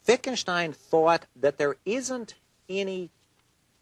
Wittgenstein thought that there isn't any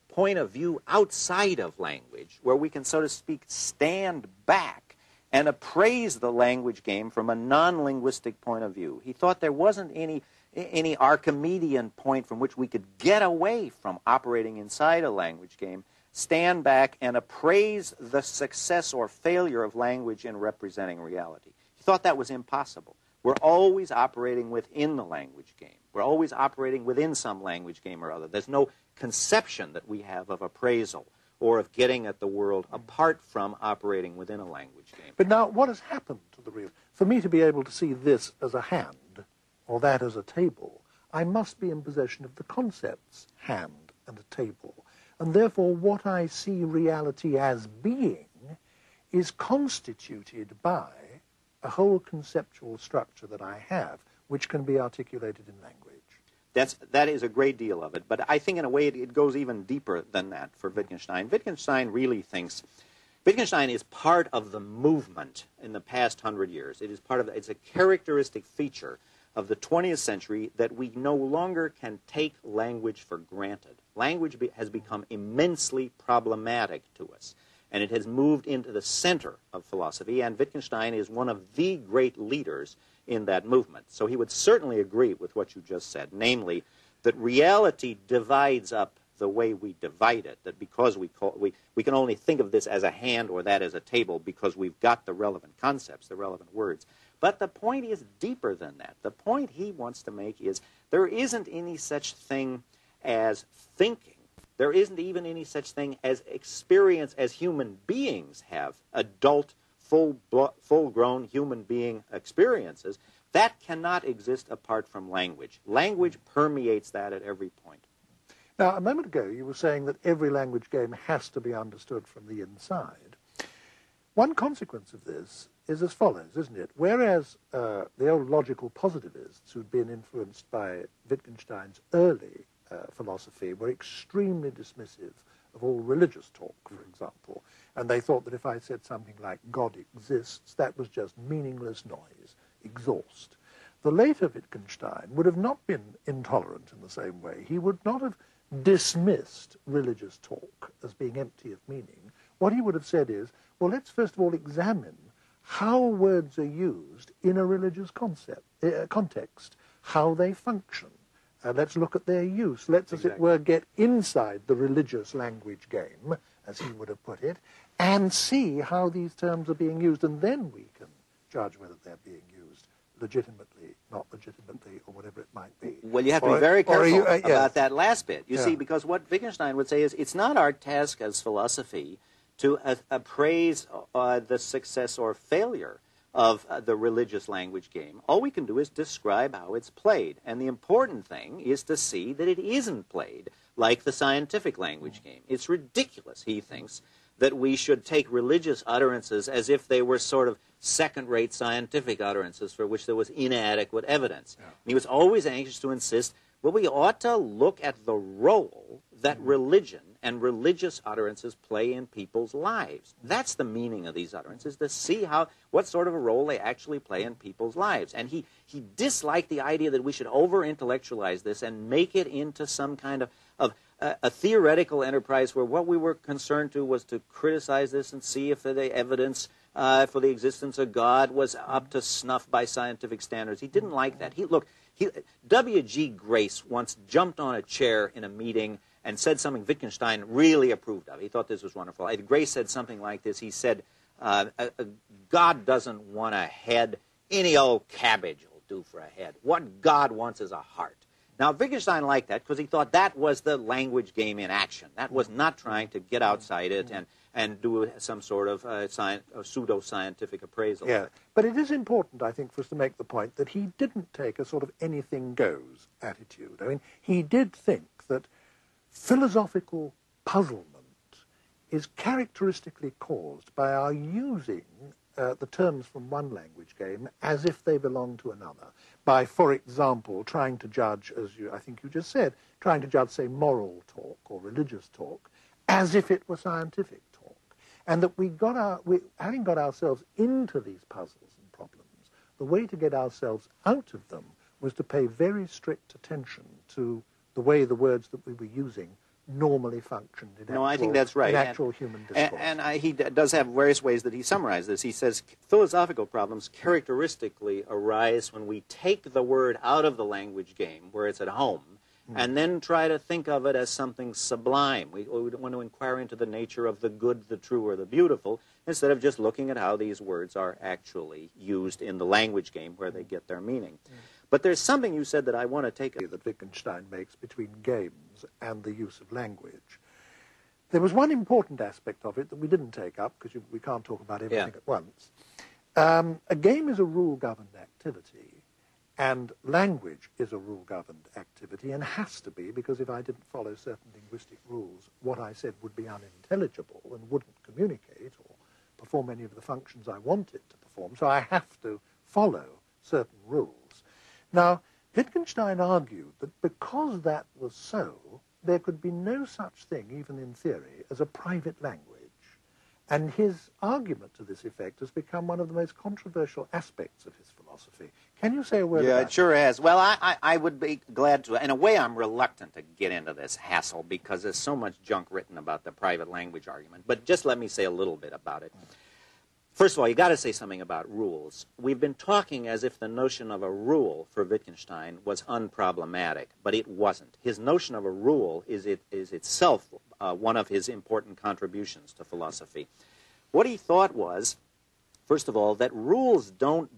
point of view outside of language where we can, so to speak, stand back and appraise the language game from a non-linguistic point of view. He thought there wasn't any Archimedean point from which we could get away from operating inside a language game, stand back and appraise the success or failure of language in representing reality. He thought that was impossible. We're always operating within the language game. We're always operating within some language game or other. There's no conception that we have of appraisal or of getting at the world apart from operating within a language game. But now, what has happened to the real? For me to be able to see this as a hand, or that as a table, I must be in possession of the concepts hand and a table. And therefore, what I see reality as being is constituted by a whole conceptual structure that I have, which can be articulated in language. That is a great deal of it, but I think in a way it goes even deeper than that for Wittgenstein. Wittgenstein really thinks, Wittgenstein is part of the movement in the past 100 years. It is part of, it's a characteristic feature of the 20th century that we no longer can take language for granted. Language has become immensely problematic to us, and it has moved into the center of philosophy, and Wittgenstein is one of the great leaders in that movement. So he would certainly agree with what you just said, namely that reality divides up the way we divide it, that because we can only think of this as a hand or that as a table because we've got the relevant concepts, the relevant words. But the point is deeper than that. The point he wants to make is there isn't any such thing as thinking. There isn't even any such thing as experience as human beings have, adult, full-grown human being experiences. That cannot exist apart from language. Language permeates that at every point. Now, a moment ago, you were saying that every language game has to be understood from the inside. One consequence of this is as follows, isn't it? Whereas the old logical positivists who'd been influenced by Wittgenstein's early philosophy were extremely dismissive of all religious talk, for example, and they thought that if I said something like God exists, that was just meaningless noise, exhaust. The later Wittgenstein would have not been intolerant in the same way. He would not have dismissed religious talk as being empty of meaning. What he would have said is, well, let's first of all examine how words are used in a religious context, how they function. Let's look at their use. Let's, as it were, get inside the religious language game, as he would have put it, and see how these terms are being used, and then we can judge whether they're being used legitimately, not legitimately, or whatever it might be. Well, you have to be very careful about that last bit. You see, because what Wittgenstein would say is it's not our task as philosophy to appraise the success or failure of the religious language game. All we can do is describe how it's played. And the important thing is to see that it isn't played like the scientific language game. It's ridiculous, he thinks, that we should take religious utterances as if they were sort of second-rate scientific utterances for which there was inadequate evidence. Yeah. And he was always anxious to insist, well, we ought to look at the role that religion and religious utterances play in people's lives. That's the meaning of these utterances, to see what sort of a role they actually play in people's lives. And he disliked the idea that we should over-intellectualize this and make it into some kind of a theoretical enterprise where what we were concerned to was to criticize this and see if the evidence for the existence of God was up to snuff by scientific standards. He didn't like that. W.G. Grace once jumped on a chair in a meeting and said something Wittgenstein really approved of. He thought this was wonderful. Grace said something like this. He said, God doesn't want a head. Any old cabbage will do for a head. What God wants is a heart. Now, Wittgenstein liked that because he thought that was the language game in action. That was not trying to get outside it and do some sort of pseudo-scientific appraisal. Yeah, but it is important, I think, for us to make the point that he didn't take a sort of anything goes attitude. I mean, he did think that philosophical puzzlement is characteristically caused by our using the terms from one language game as if they belong to another. By, for example, trying to judge, as I think you just said, trying to judge, say, moral talk or religious talk as if it were scientific talk. And that having got ourselves into these puzzles and problems, the way to get ourselves out of them was to pay very strict attention to the way the words that we were using normally functioned in I think that's right. In actual human discourse. And he does have various ways that he summarizes this. He says philosophical problems characteristically arise when we take the word out of the language game where it's at home and then try to think of it as something sublime. We want to inquire into the nature of the good, the true, or the beautiful, instead of just looking at how these words are actually used in the language game where they get their meaning. But there's something you said that I want to take that Wittgenstein makes between games and the use of language. There was one important aspect of it that we didn't take up, because we can't talk about everything at once. A game is a rule-governed activity, and language is a rule-governed activity, and has to be, because if I didn't follow certain linguistic rules, what I said would be unintelligible and wouldn't communicate or perform any of the functions I want it to perform, so I have to follow certain rules. Now, Wittgenstein argued that because that was so, there could be no such thing, even in theory, as a private language. And his argument to this effect has become one of the most controversial aspects of his philosophy. Can you say a word about it? Yeah, it sure has. Well, I would be glad to. In a way, I'm reluctant to get into this hassle because there's so much junk written about the private language argument. But just let me say a little bit about it. First of all, you got to say something about rules. We've been talking as if the notion of a rule for Wittgenstein was unproblematic, but it wasn't. His notion of a rule is itself one of his important contributions to philosophy. What he thought was, first of all, that rules don't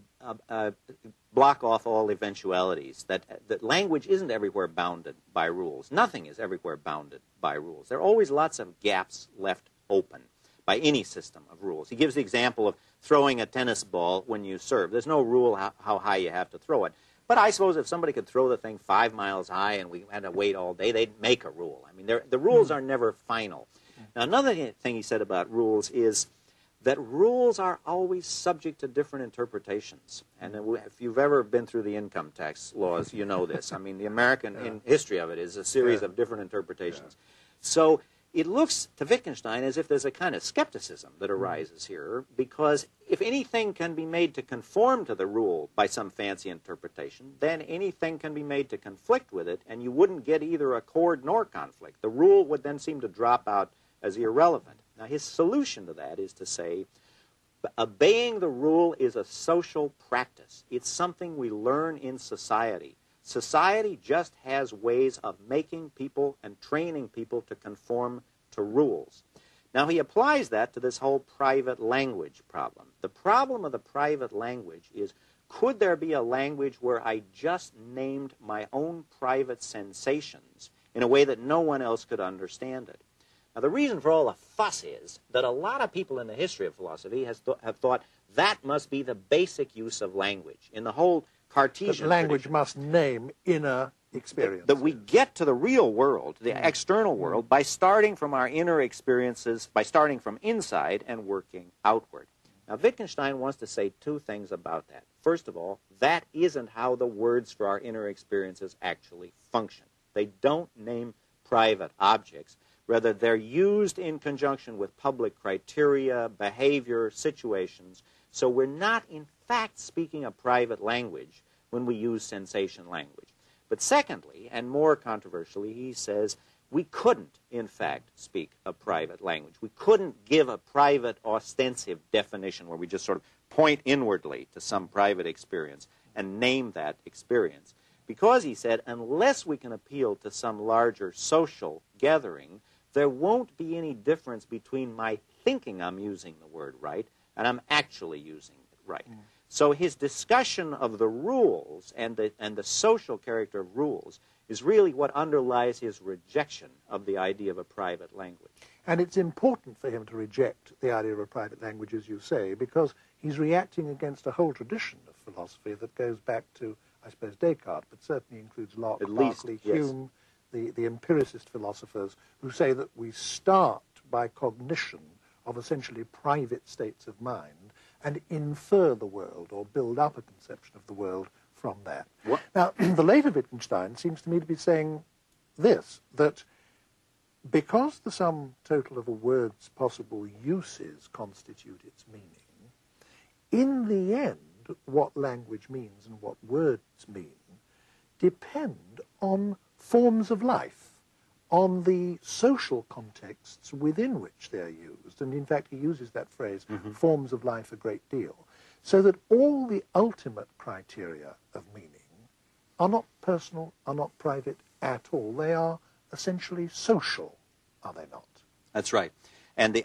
block off all eventualities, that language isn't everywhere bounded by rules. Nothing is everywhere bounded by rules. There are always lots of gaps left open by any system of rules. He gives the example of throwing a tennis ball when you serve. There's no rule how high you have to throw it. But I suppose if somebody could throw the thing 5 miles high and we had to wait all day, they'd make a rule. I mean, the rules are never final. Now, another thing he said about rules is that rules are always subject to different interpretations. And if you've ever been through the income tax laws, you know this. I mean, the American history of it is a series of different interpretations. So it looks to Wittgenstein as if there's a kind of skepticism that arises here, because if anything can be made to conform to the rule by some fancy interpretation, then anything can be made to conflict with it, and you wouldn't get either accord nor conflict. The rule would then seem to drop out as irrelevant. Now, his solution to that is to say, obeying the rule is a social practice. It's something we learn in society. Society just has ways of making people and training people to conform to rules. Now, he applies that to this whole private language problem. The problem of the private language is, could there be a language where I just named my own private sensations in a way that no one else could understand it? Now, the reason for all the fuss is that a lot of people in the history of philosophy have thought that must be the basic use of language. In the whole Cartesian language tradition, must name inner experiences. That we get to the real world, the external world, by starting from our inner experiences, by starting from inside and working outward. Now, Wittgenstein wants to say two things about that. First of all, that isn't how the words for our inner experiences actually function. They don't name private objects. Rather, they're used in conjunction with public criteria, behavior, situations. So we're not, in fact, speaking a private language when we use sensation language. But secondly, and more controversially, he says we couldn't, in fact, speak a private language. We couldn't give a private, ostensive definition where we just sort of point inwardly to some private experience and name that experience. Because, he said, unless we can appeal to some larger social gathering, there won't be any difference between my thinking I'm using the word right and I'm actually using it right. So his discussion of the rules and the social character of rules is really what underlies his rejection of the idea of a private language. And it's important for him to reject the idea of a private language, as you say, because he's reacting against a whole tradition of philosophy that goes back to, I suppose, Descartes, but certainly includes Locke, Berkeley, Hume, the empiricist philosophers who say that we start by cognition of essentially private states of mind and infer the world or build up a conception of the world from that. What? Now, the later Wittgenstein seems to me to be saying this, that because the sum total of a word's possible uses constitute its meaning, in the end, what language means and what words mean depend on forms of life, on the social contexts within which they're used. And in fact, he uses that phrase, forms of life, a great deal. So that all the ultimate criteria of meaning are not personal, are not private at all. They are essentially social, are they not? That's right. And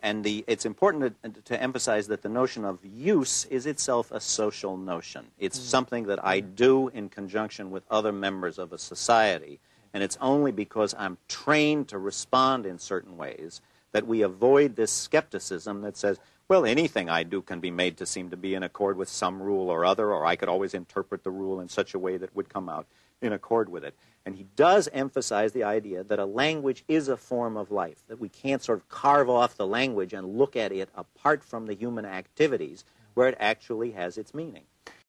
it's important to emphasize that the notion of use is itself a social notion. It's something that I do in conjunction with other members of a society, and it's only because I'm trained to respond in certain ways that we avoid this skepticism that says, well, anything I do can be made to seem to be in accord with some rule or other, or I could always interpret the rule in such a way that would come out in accord with it. And he does emphasize the idea that a language is a form of life, that we can't sort of carve off the language and look at it apart from the human activities where it actually has its meaning.